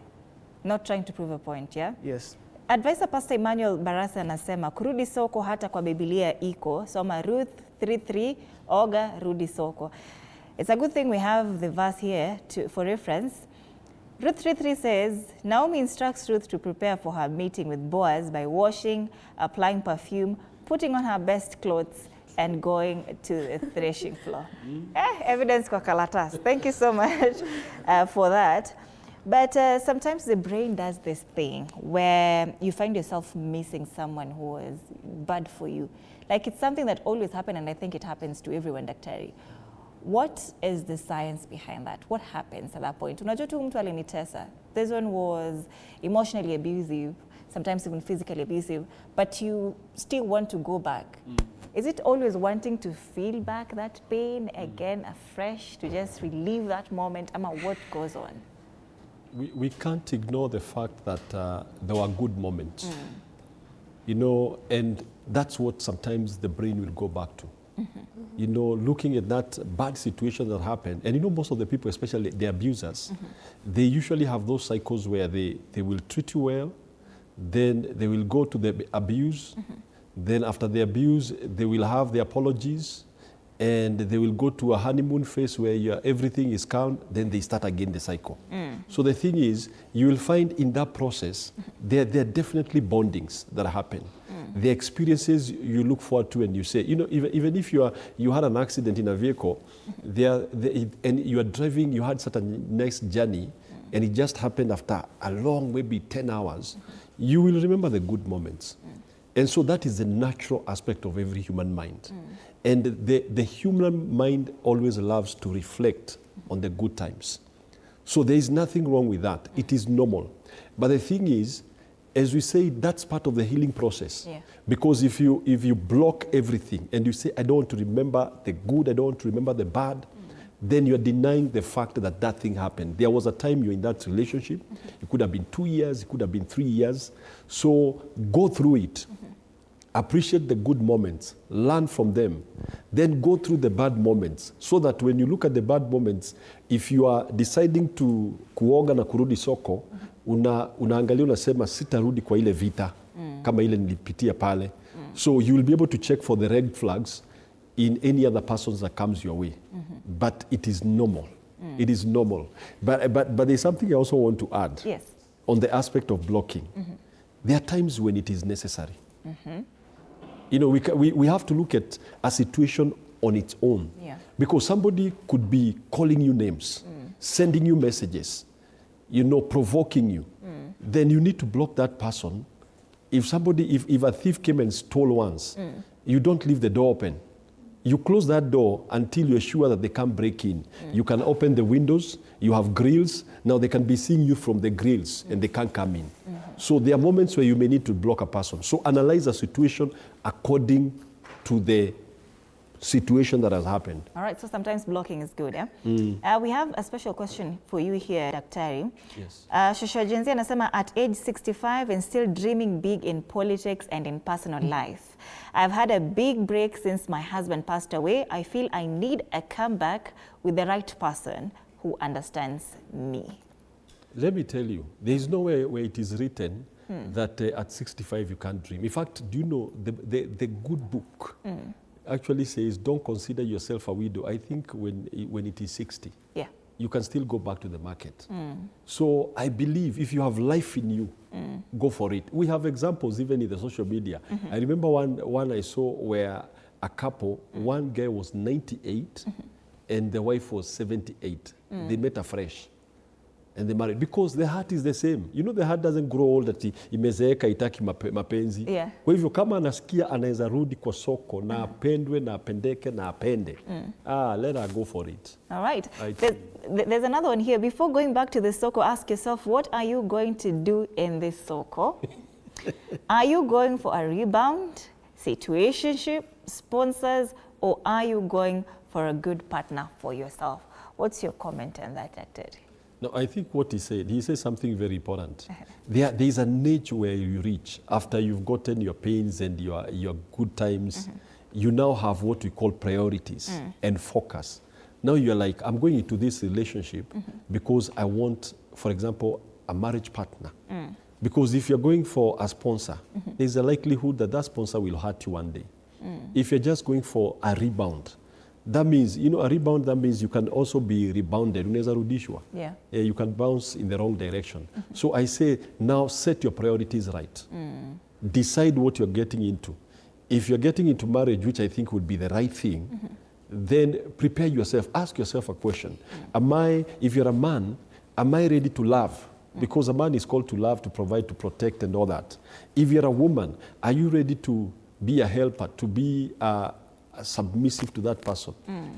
Not trying to prove a point, yeah? Yes. Advisor Pastor Emmanuel Barasa anasema kurudi soko hata kwa Biblia iko, soma Ruth 3:3, oga rudi soko. It's a good thing we have the verse here for reference. Ruth 3:3 says, Naomi instructs Ruth to prepare for her meeting with Boaz by washing, applying perfume, putting on her best clothes, and going to the threshing floor. Evidence kwa kalatas. Thank you so much for that. But sometimes the brain does this thing where you find yourself missing someone who was bad for you. Like it's something that always happens, and I think it happens to everyone, Daktari. What is the science behind that? What happens at that point? Unajua tu mtu alinitesa. This one was emotionally abusive, sometimes even physically abusive, but you still want to go back. Is it always wanting to feel back that pain again afresh, to just relieve that moment? Ama what goes on? We can't ignore the fact that there were good moments, you know, and that's what sometimes the brain will go back to. You know, looking at that bad situation that happened, and you know, most of the people, especially the abusers, they usually have those cycles where they will treat you well, then they will go to the abuse, then after the abuse, they will have the apologies, and they will go to a honeymoon phase where everything is calm, then they start again the cycle. So the thing is, you will find in that process, there are definitely bondings that happen. The experiences you look forward to, and you say, you know, even if you had an accident in a vehicle, and you are driving, you had such a nice journey, and it just happened after a long, maybe 10 hours, you will remember the good moments. And so that is the natural aspect of every human mind. And the human mind always loves to reflect on the good times. So there is nothing wrong with that. It is normal. But the thing is, as we say, that's part of the healing process. Yeah. Because if you block everything and you say, I don't want to remember the good, I don't want to remember the bad, then you're denying the fact that that thing happened. There was a time you're in that relationship. It could have been 2 years, it could have been 3 years. So go through it. appreciate the good moments, learn from them, then go through the bad moments, so that when you look at the bad moments, if you are deciding to kuoga na kurudi soko, unaangalia unasema sitarudi kwa ile vita kama ile nilipitia pale. So you will be able to check for the red flags in any other persons that comes your way. But it is normal. It is normal. But there's something I also want to add. Yes. On the aspect of blocking. There are times when it is necessary. You know, we have to look at a situation on its own. Yeah. Because somebody could be calling you names, sending you messages, you know, provoking you. Then you need to block that person. If a thief came and stole once, you don't leave the door open. You close that door until you're sure that they can't break in. You can open the windows, you have grills. Now they can be seeing you from the grills and they can't come in. So there are moments where you may need to block a person. So analyze the situation according to the situation that has happened. All right, so sometimes blocking is good, we have a special question for you here, Daktari. Yes. Shosho Jenzi anasema, at age 65 and still dreaming big in politics and in personal life. I've had a big break since my husband passed away. I feel I need a comeback with the right person who understands me. Let me tell you, there is nowhere where it is written that at 65 you can't dream. In fact, do you know, the good book actually says, don't consider yourself a widow. I think when it is 60, you can still go back to the market. So I believe if you have life in you, go for it. We have examples even in the social media. I remember one I saw where a couple, one guy was 98 and the wife was 78. They met afresh. And they married because the heart is the same. You know, the heart doesn't grow old ati imezeeka itaki mapenzi. Kwa hivyo kama anasikia anaweza rudi kwa soko na apendwe na apendeke na apende. Let her go for it. All right. There's another one here. Before going back to the Soko, ask yourself, what are you going to do in this Soko? Are you going for a rebound, situationship, sponsors, or are you going for a good partner for yourself? What's your comment on that, Dr.? No, I think what he said something very important. There is an age where you reach after you've gotten your pains and your good times. You now have what we call priorities and focus. Now you're like, I'm going into this relationship because I want, for example, a marriage partner. Because if you're going for a sponsor, there's a likelihood that that sponsor will hurt you one day. If you're just going for a rebound, that means, you know, a rebound, that means you can also be rebounded. Unaweza rudishwa. You can bounce in the wrong direction. So I say, now set your priorities right. Decide what you're getting into. If you're getting into marriage, which I think would be the right thing, then prepare yourself. Ask yourself a question. If you're a man, am I ready to love? Because a man is called to love, to provide, to protect, and all that. If you're a woman, are you ready to be a helper, to be submissive to that person?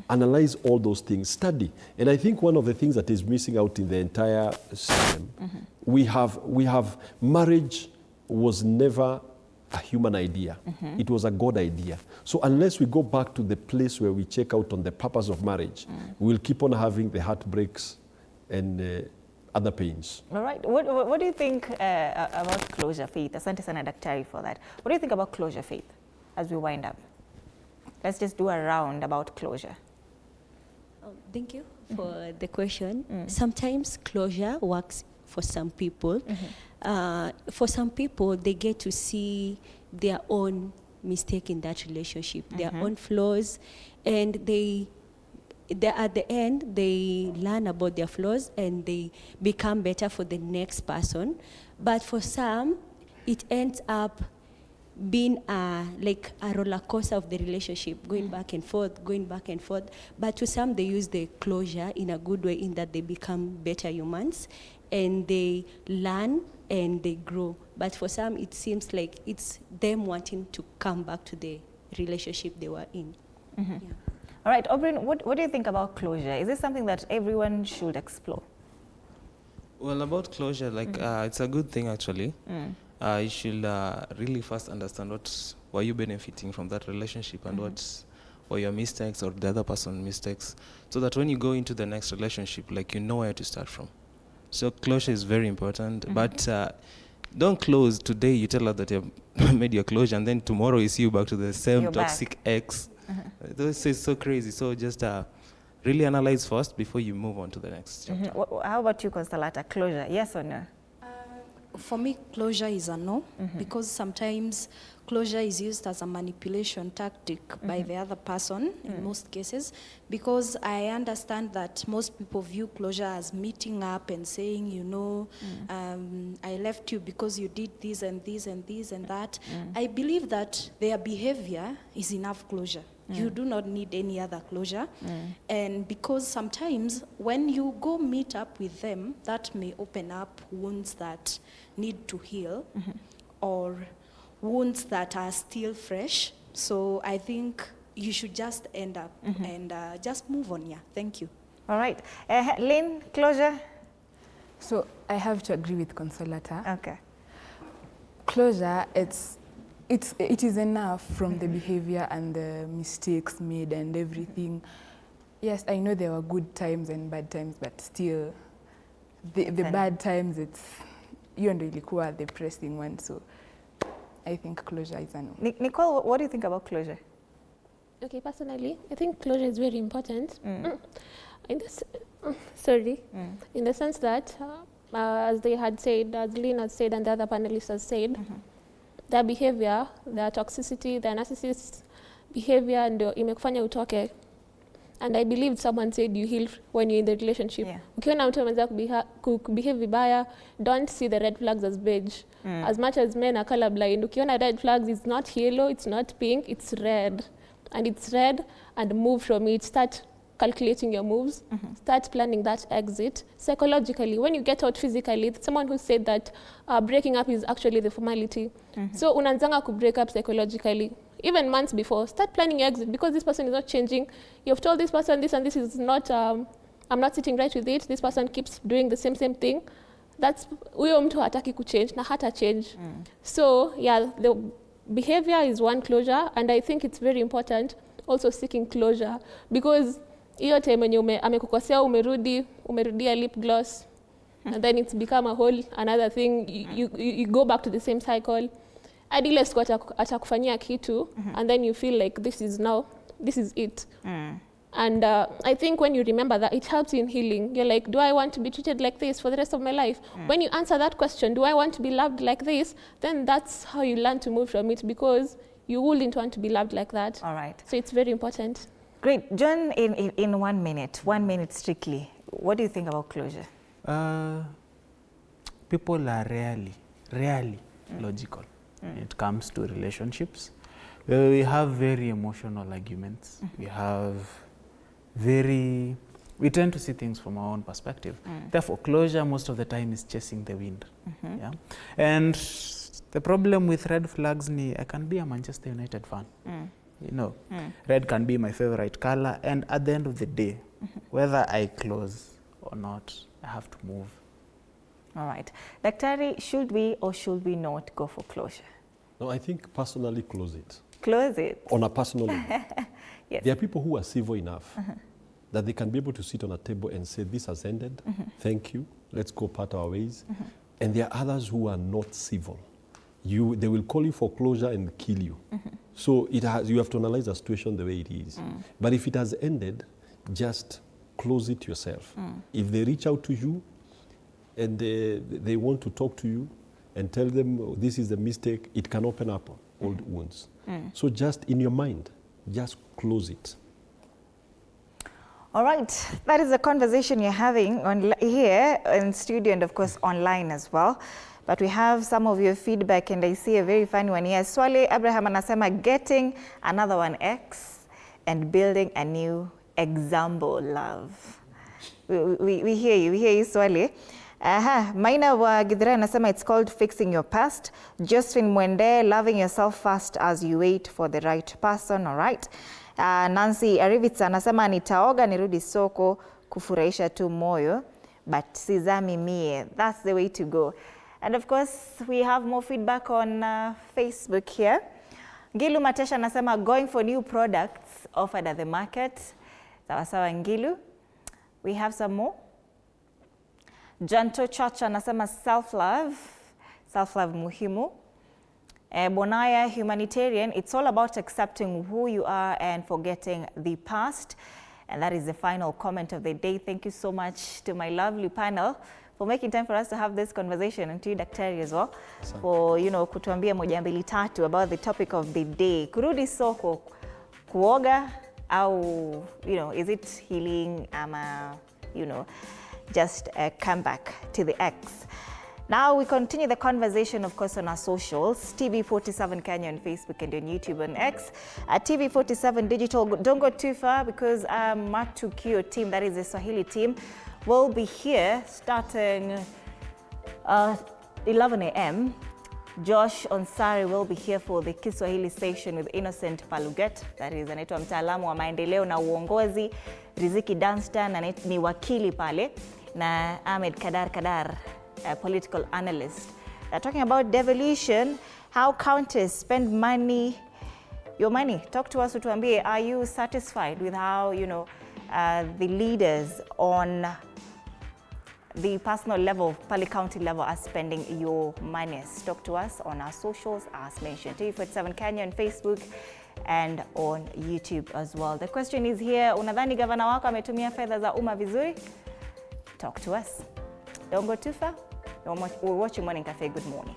Analyze all those things, study. And I think one of the things that is missing out in the entire system, we have marriage was never a human idea. It was a God idea. So unless we go back to the place where we check out on the purpose of marriage, we'll keep on having the heartbreaks and other pains. All right. What do you think about closure, Faith? Asante sana Daktari for that. What do you think about closure, Faith, as we wind up? Let's just do a round about closure. Thank you for the question. Sometimes closure works for some people. For some people, they get to see their own mistake in that relationship, their own flaws, and they at the end, they learn about their flaws and they become better for the next person. But for some, it ends up being like a roller coaster of the relationship, going back and forth, going back and forth. But to some, they use the closure in a good way, in that they become better humans and they learn and they grow. But for some, it seems like it's them wanting to come back to the relationship they were in. All right, Obryn, what do you think about closure? Is this something that everyone should explore? Well, about closure, like it's a good thing actually. You should really first understand what were you benefiting from that relationship and what were your mistakes or the other person's mistakes, so that when you go into the next relationship, like you know where to start from. So closure is very important, but don't close today. You tell her that you've made your closure, and then tomorrow you see you back to the same You're toxic back. ex. This is so crazy. So just really analyze first before you move on to the next chapter. How about you, Consolata? Closure, yes or no? For me, closure is a no, because sometimes closure is used as a manipulation tactic by the other person in most cases, because I understand that most people view closure as meeting up and saying, you know, I left you because you did this and this and this and that. I believe that their behavior is enough closure. You do not need any other closure. And because sometimes when you go meet up with them, that may open up wounds that need to heal or wounds that are still fresh. So I think you should just end up and just move on. Yeah, thank you. All right. Lynn, closure? So I have to agree with Consolata. Okay. Closure, it is enough from the behavior and the mistakes made and everything. Yes, I know there were good times and bad times, but still, the bad times, hiyo ndio ilikuwa the pressing one. So I think closure is a no. Nicole, what do you think about closure? Okay, personally, I think closure is very important. In the sense that, as they had said, as Lynn has said, and the other panelists has said, their behavior, their toxicity, their narcissist behavior, ndio imekufanya utoke. And I believe someone said you heal when you're in the relationship. Ukiona mtu anaweza kubehave vibaya, don't see the red flags as beige. As much as men are colorblind, ukiona red flags, it's not yellow, it's not pink, it's red. And it's red, and move from it. Start calculating your moves. Start planning that exit. Psychologically, when you get out physically, someone who said that breaking up is actually the formality. So unaanzanga ku break up psychologically. Even months before, start planning your exit, because this person is not changing. You've told this person this and this is not, I'm not sitting right with it. This person keeps doing the same thing. That's, huyo mtu hataki kuchange, na hata change. So yeah, the behavior is one closure, and I think it's very important also seeking closure, because hiyo time when amekukosea umerudia lip gloss, and then it's become a whole another thing. You go back to the same cycle. Ideally, siku atakufanyia kitu, and then you feel like this is it. And I think when you remember that, it helps in healing. You're like, do I want to be treated like this for the rest of my life? When you answer that question, do I want to be loved like this? Then that's how you learn to move from it, because you wouldn't want to be loved like that. All right. So it's very important. Great. John, in 1 minute strictly, what do you think about closure? People are rarely logical when it comes to relationships. We have very emotional arguments. We tend to see things from our own perspective. Therefore, closure most of the time is chasing the wind. Yeah? And the problem with red flags, I can be a Manchester United fan. You know, red can be my favorite color, and at the end of the day, whether I close or not, I have to move. All right. Daktari, should we or should we not go for closure? No, I think personally close it. Close it? On a personal level. Yes. There are people who are civil enough that they can be able to sit on a table and say, this has ended, thank you, let's go part our ways. And there are others who are not civil. They will call you for closure and kill you. So you have to analyze the situation the way it is. But if it has ended, just close it yourself. If they reach out to you and they want to talk to you and tell them, oh, this is a mistake, it can open up old wounds. So just in your mind, just close it. All right, that is the conversation you're having here in studio and of course online as well. But we have some of your feedback, and I see a very funny one here. Swale Abraham anasema getting another one X and building a new example love. We hear you, Swale. Maina wa Gidra anasema it's called fixing your past. Josephine Mwende, loving yourself first as you wait for the right person. All right. Nancy Arivitsa anasema nitaoga nirudi soko kufurahisha tu moyo, but sizami mie. That's the way to go. And of course, we have more feedback on Facebook here. Ngilu Matesha anasema going for new products offered at the market. Sawasawa Ngilu. We have some more. Janto Chacha anasema self-love. self-love muhimu. Bonaya, humanitarian, it's all about accepting who you are and forgetting the past. And that is the final comment of the day. Thank you so much to my lovely panel for making time for us to have this conversation, and to you, Daktari, as well, for, kutuambia moja mbili tatu about the topic of the day. Kurudi soko, kuoga, au, is it healing, just a comeback to the ex? Now we continue the conversation, of course, on our socials, TV47 Kenya on Facebook and on YouTube and X. At TV47 Digital, don't go too far, because Matukio team, that is the Swahili team, will be here starting 11 a.m. Josh Onsari will be here for the Kiswahili station with Innocent Paluget, that is anaitwa mtaalamu wa maendeleo na uongozi. Riziki Dunstan ni wakili pale, na Ahmed Kadar, a political analyst. They're talking about devolution, how counties spend your money. Talk to us, utuambie, are you satisfied with how, the leaders on the personal level, Pali County level, are spending your money? Talk to us on our socials, as mentioned, TV47 Kenya on Facebook and on YouTube as well. The question is here, unadhani gavana wako ametumia fedha za umma vizuri? Talk to us. Don't go too far. We're watching Morning Cafe. Good morning.